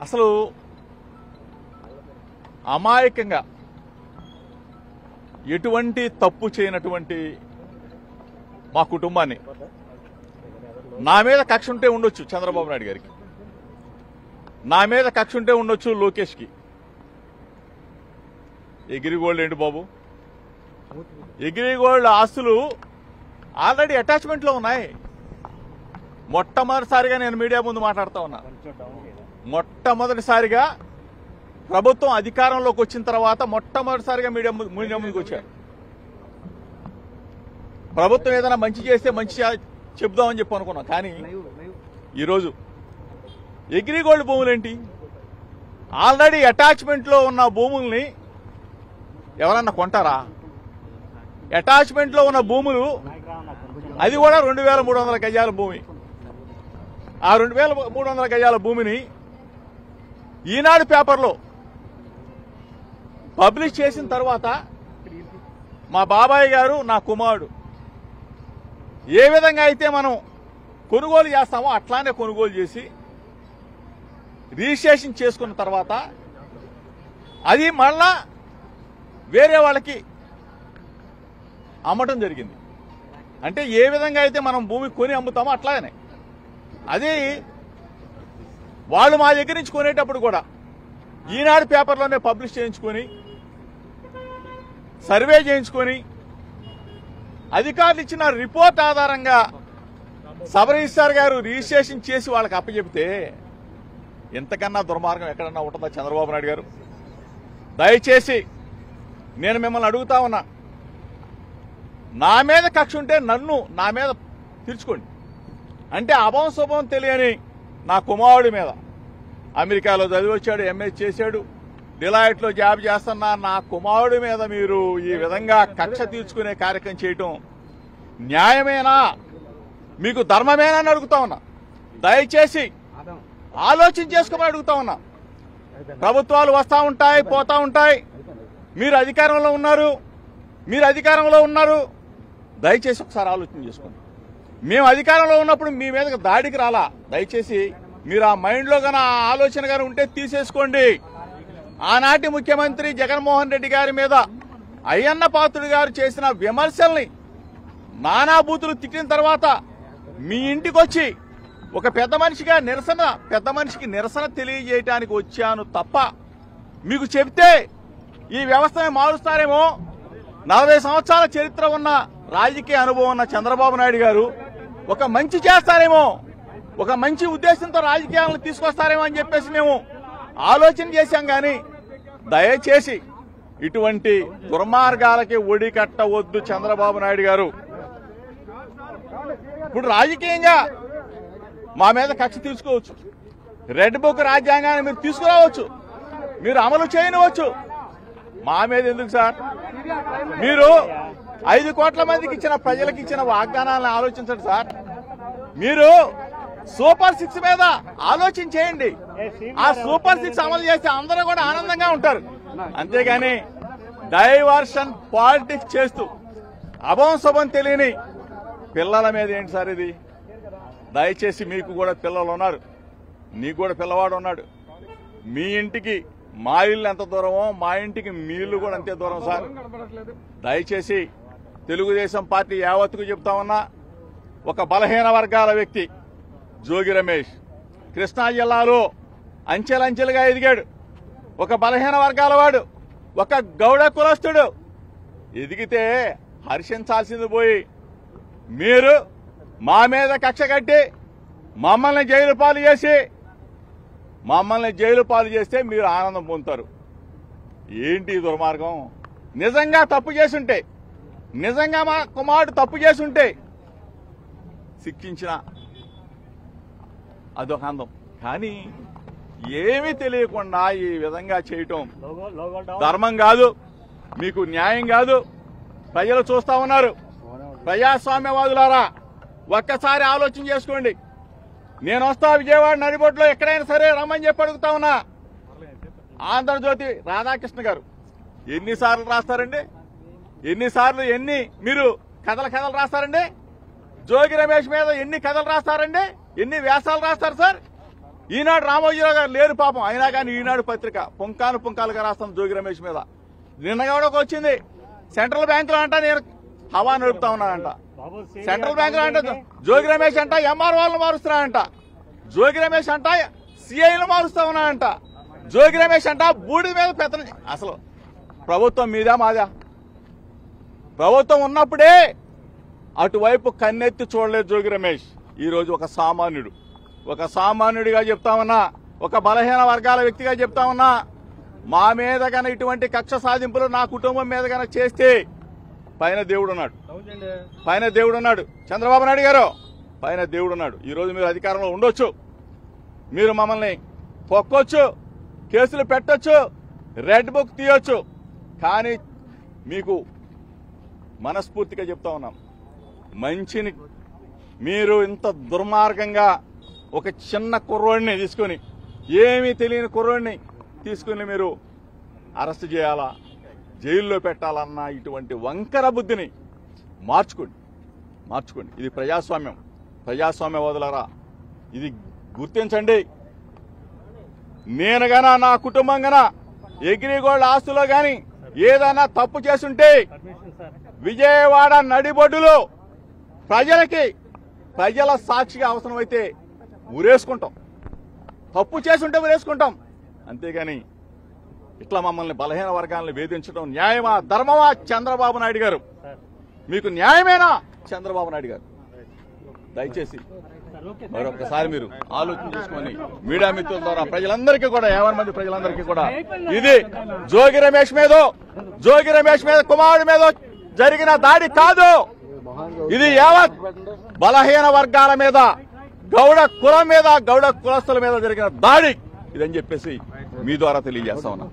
అసలు అమాయకంగా ఎటువంటి తప్పు చేయనటువంటి మా కుటుంబాన్ని నా మీద కక్ష ఉంటే ఉండొచ్చు చంద్రబాబు నాయుడు గారికి, నా మీద కక్ష ఉంటే ఉండొచ్చు లోకేష్కి. ఎగిరిగోల్డ్ ఏంటి బాబు? ఎగిరిగోల్డ్ ఆస్తులు ఆల్రెడీ అటాచ్మెంట్లో ఉన్నాయి. మొట్టమొదటిసారిగా నేను మీడియా ముందు మాట్లాడుతా ఉన్నా. మొట్టమొదటిసారిగా ప్రభుత్వం అధికారంలోకి వచ్చిన తర్వాత మొట్టమొదటిసారిగా మీడియా ముందుకు వచ్చారు. ప్రభుత్వం ఏదైనా మంచి చేస్తే మంచి చెప్దామని చెప్పి అనుకున్నాం. కానీ ఈరోజు అగ్రిగోల్డ్ భూములేంటి? ఆల్రెడీ అటాచ్మెంట్లో ఉన్న భూముల్ని ఎవరన్నా కొంటారా? అటాచ్మెంట్లో ఉన్న భూములు, అది కూడా 2300 గజాల భూమి. ఆ 2300 గజాల భూమిని ఈనాడు పేపర్లో పబ్లిష్ చేసిన తర్వాత మా బాబాయ్ గారు, నా కుమారుడు ఏ విధంగా అయితే మనం కొనుగోలు చేస్తామో అట్లానే కొనుగోలు చేసి రిజిస్ట్రేషన్ చేసుకున్న తర్వాత అది మళ్ళా వేరే వాళ్ళకి అమ్మటం జరిగింది. అంటే ఏ విధంగా అయితే మనం భూమి కొని అమ్ముతామో అట్లానే అది వాళ్ళు మా దగ్గర నుంచి కొనేటప్పుడు కూడా ఈనాడు పేపర్లోనే పబ్లిష్ చేయించుకొని, సర్వే చేయించుకొని, అధికారులు ఇచ్చిన రిపోర్ట్ ఆధారంగా సబ్ రిజిస్ట్రార్ గారు రిజిస్ట్రేషన్ చేసి వాళ్ళకి అప్పచెబితే ఎంతకన్నా దుర్మార్గం ఎక్కడన్నా ఉంటుందా చంద్రబాబు నాయుడు గారు? దయచేసి నేను మిమ్మల్ని అడుగుతా ఉన్నా, నా మీద కక్ష ఉంటే నా మీద తీర్చుకోండి. అంటే అభం శుభం తెలియని నా కుమారుడి మీద, అమెరికాలో చదివి వచ్చాడు, ఎంఎస్ చేశాడు, డిలాయిట్లో జాబ్ చేస్తున్న నా కుమారుడి మీద మీరు ఈ విధంగా కక్ష తీర్చుకునే కార్యక్రమం చేయటం న్యాయమేనా? మీకు ధర్మమేనా అని అడుగుతా ఉన్నా. దయచేసి ఆలోచన చేసుకోమని అడుగుతా ఉన్నా. ప్రభుత్వాలు వస్తూ ఉంటాయి, పోతా ఉంటాయి. మీరు అధికారంలో ఉన్నారు. దయచేసి ఒకసారి ఆలోచన చేసుకోండి. మేము అధికారంలో ఉన్నప్పుడు మీ మీదకి దాడికి రాలా. దయచేసి మీరు ఆ మైండ్లో గానీ ఆ ఆలోచన గానీ ఉంటే తీసేసుకోండి. ఆనాటి ముఖ్యమంత్రి జగన్మోహన్ రెడ్డి గారి మీద అయ్యన్న పాత్రుడు గారు చేసిన విమర్శల్ని నానా బూతులు తిట్టిన తర్వాత మీ ఇంటికి వచ్చి ఒక పెద్ద మనిషికి నిరసన తెలియజేయడానికి వచ్చాను తప్ప మీకు చెబితే ఈ వ్యవస్థని మారుస్తారేమో, 40 సంవత్సరాల చరిత్ర ఉన్న రాజకీయ అనుభవం ఉన్న చంద్రబాబు నాయుడు గారు ఒక మంచి చేస్తారేమో, ఒక మంచి ఉద్దేశంతో రాజకీయాలను తీసుకొస్తారేమో అని చెప్పేసి మేము ఆలోచన చేశాం. కానీ దయచేసి ఇటువంటి దుర్మార్గాలకి ఒడి కట్టవద్దు చంద్రబాబు నాయుడు గారు. ఇప్పుడు రాజకీయంగా మా మీద కక్ష తీసుకోవచ్చు, రెడ్ బుక్ రాజ్యాంగాన్ని మీరు తీసుకురావచ్చు, మీరు అమలు చేయనివచ్చు. మా మీద ఎందుకు సార్? మీరు 5 కోట్ల మందికి ఇచ్చిన ప్రజలకు ఇచ్చిన వాగ్దానాలను ఆలోచించండి సార్. మీరు సూపర్ 6 మీద ఆలోచన చేయండి. ఆ సూపర్ 6 అమలు చేస్తే అందరూ కూడా ఆనందంగా ఉంటారు. అంతేగాని డైవర్షన్ పాలిటిక్స్ చేస్తూ అభం శుభం తెలియని పిల్లల మీద ఏంటి సార్ ఇది? దయచేసి మీకు కూడా పిల్లలు ఉన్నారు, నీకు కూడా పిల్లవాడు ఉన్నాడు. మీ ఇంటికి మా ఇల్లు ఎంత దూరమో మా ఇంటికి మీ ఇల్లు కూడా అంతే దూరం సార్. దయచేసి తెలుగుదేశం పార్టీ యావత్తుకు చెప్తా ఉన్నా, ఒక బలహీన వర్గాల వ్యక్తి జోగి రమేష్ కృష్ణా జిల్లాలో అంచెలంచెలుగా ఎదిగాడు. ఒక బలహీన వర్గాల వాడు, ఒక గౌడ కులస్తుడు ఎదిగితే హర్షించాల్సింది పోయి మీరు మా మీద కక్ష కట్టి మమ్మల్ని జైలు పాలు చేస్తే మీరు ఆనందం పొందుతారు. ఏంటి దుర్మార్గం? నిజంగా తప్పు చేసుంటే, నిజంగా మా కుమారుడు తప్పు చేసుంటే శిక్షించిన అదొక అందం. కానీ ఏమీ తెలియకుండా ఈ విధంగా చేయటం ధర్మం కాదు, మీకు న్యాయం కాదు. ప్రజలు చూస్తా ఉన్నారు. ప్రజాస్వామ్యవాదులారా, ఒక్కసారి ఆలోచన చేసుకోండి. నేను వస్తా విజయవాడ నడిబొట్టులో ఎక్కడైనా సరే రమ్మని చెప్పి అడుగుతా ఉన్నా. ఆంధ్రజ్యోతి రాధాకృష్ణ గారు ఎన్నిసార్లు రాస్తారండి? ఎన్ని మీరు కథలు రాస్తారండి? జోగి రమేష్ మీద ఎన్ని కథలు రాస్తారండి? ఎన్ని వ్యాసాలు రాస్తారు సార్? ఈనాడు రామోజీరావు గారు లేరు పాపం, అయినా కానీ ఈనాడు పత్రిక పుంకాలుగా రాస్తాం జోగి రమేష్ మీద. నిన్న కూడా వచ్చింది, సెంట్రల్ బ్యాంకులో అంట నేను హవా నడుపుతా ఉన్నానంట. సెంట్రల్ బ్యాంకులో అంట జోగి రమేష్ అంట ఎంఆర్ఓలను మారుస్తున్నానంట, జోగి రమేష్ అంట సిఐలు మారుస్తా ఉన్నానంట, జోగి రమేష్ అంట బూడి మీద పెత్తనం. అసలు ప్రభుత్వం మీదా మాదా? ప్రభుత్వం ఉన్నప్పుడే అటువైపు కన్నెత్తి చూడలేదు జోగి రమేష్. ఈరోజు ఒక సామాన్యుడిగా చెప్తా ఉన్నా, ఒక బలహీన వర్గాల వ్యక్తిగా చెప్తా ఉన్నా, మా మీద గన ఇటువంటి కక్ష సాధింపులు నా కుటుంబం మీద గన చేస్తే పైన దేవుడు ఉన్నాడు. చంద్రబాబు నాయుడు గారు పైన దేవుడు ఉన్నాడు. ఈరోజు మీరు అధికారంలో ఉండొచ్చు, మీరు మమ్మల్ని పొక్కొచ్చు, కేసులు పెట్టొచ్చు, రెడ్ బుక్ తీయొచ్చు. కానీ మీకు మనస్ఫూర్తిగా చెప్తా ఉన్నాం, మంచిని మీరు ఇంత దుర్మార్గంగా ఒక చిన్న కుర్రోడిని తీసుకొని, ఏమీ తెలియని కుర్రోడిని తీసుకుని మీరు అరెస్ట్ చేయాలా, జైల్లో పెట్టాలన్న ఇటువంటి వంకర బుద్ధిని మార్చుకోండి. ఇది ప్రజాస్వామ్యవాదులారా, ఇది గుర్తించండి. నేను గనా నా కుటుంబం గనా ఎగ్రిగోల్డ్ ఆస్తులో గాని ఏదైనా తప్పు చేసుంటే విజయవాడ నడిబొడ్డులో ప్రజల సాక్షిగా అవసరమైతే ఊరేసుకుంటాం, తప్పు చేసుంటే ఊరేసుకుంటాం. అంతేగాని ఇట్లా మమ్మల్ని బలహీన వర్గాలను వేధించడం న్యాయమా, ధర్మమా? చంద్రబాబు నాయుడు గారు, మీకు న్యాయమేనా? చంద్రబాబు నాయుడు గారు దయచేసి మరొకసారి మీరు ఆలోచన చేసుకుని మీడియా మిత్రుల ద్వారా ప్రజలందరికీ కూడా 50 మంది ప్రజలందరికీ కూడా ఇది జోగి రమేష్ మీద కుమారుడి మీద జరిగిన దాడి కాదు, ఇది యావత్ బలహీన వర్గాల మీద, గౌడ కులం మీద, గౌడ కులస్తుల మీద జరిగిన దాడి ఇదని చెప్పేసి మీ ద్వారా తెలియజేస్తా ఉన్నా.